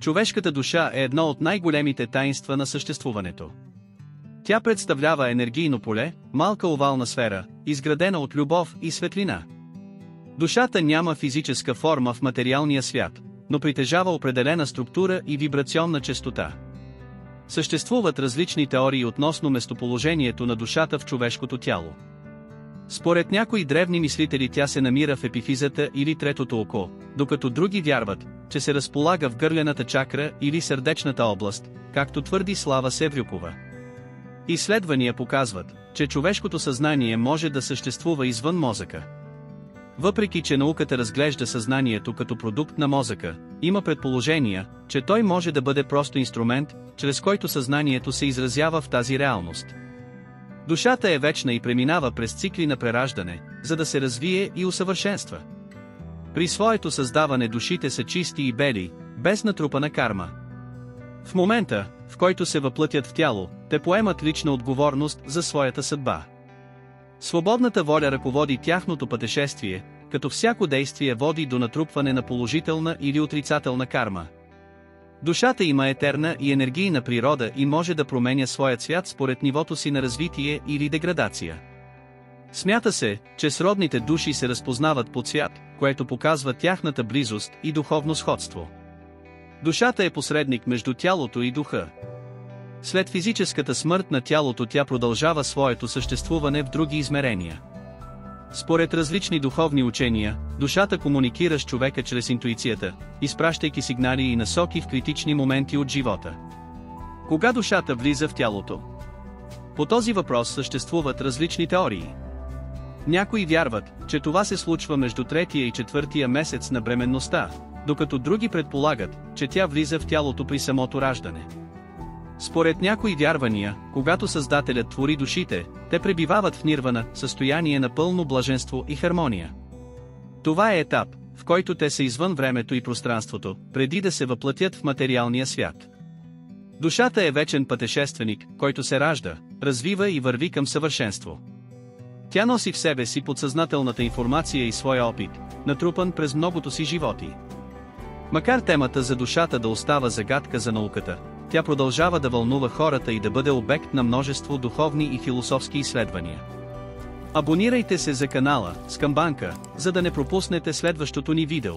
Човешката душа е едно от най-големите таинства на съществуването. Тя представлява енергийно поле, малка овална сфера, изградена от любов и светлина. Душата няма физическа форма в материалния свят, но притежава определена структура и вибрационна честота. Съществуват различни теории относно местоположението на душата в човешкото тяло. Според някои древни мислители тя се намира в епифизата или третото око, докато други вярват, че се разполага в гърлената чакра или сърдечната област, както твърди Слава Севрюкова. Изследвания показват, че човешкото съзнание може да съществува извън мозъка. Въпреки че науката разглежда съзнанието като продукт на мозъка, има предположения, че той може да бъде просто инструмент, чрез който съзнанието се изразява в тази реалност. Душата е вечна и преминава през цикли на прераждане, за да се развие и усъвършенства. При своето създаване душите са чисти и бели, без натрупана карма. В момента, в който се въплътят в тяло, те поемат лична отговорност за своята съдба. Свободната воля ръководи тяхното пътешествие, като всяко действие води до натрупване на положителна или отрицателна карма. Душата има етерна и енергийна природа и може да променя своя свят според нивото си на развитие или деградация. Смята се, че сродните души се разпознават по цвят, което показва тяхната близост и духовно сходство. Душата е посредник между тялото и духа. След физическата смърт на тялото тя продължава своето съществуване в други измерения. Според различни духовни учения, душата комуникира с човека чрез интуицията, изпращайки сигнали и насоки в критични моменти от живота. Кога душата влиза в тялото? По този въпрос съществуват различни теории. Някои вярват, че това се случва между третия и четвъртия месец на бременността, докато други предполагат, че тя влиза в тялото при самото раждане. Според някои вярвания, когато Създателят твори душите, те пребивават в нирвана, състояние на пълно блаженство и хармония. Това е етап, в който те са извън времето и пространството, преди да се въплътят в материалния свят. Душата е вечен пътешественик, който се ражда, развива и върви към съвършенство. Тя носи в себе си подсъзнателната информация и своя опит, натрупан през многото си животи. Макар темата за душата да остава загадка за науката, тя продължава да вълнува хората и да бъде обект на множество духовни и философски изследвания. Абонирайте се за канала с камбанка, за да не пропуснете следващото ни видео.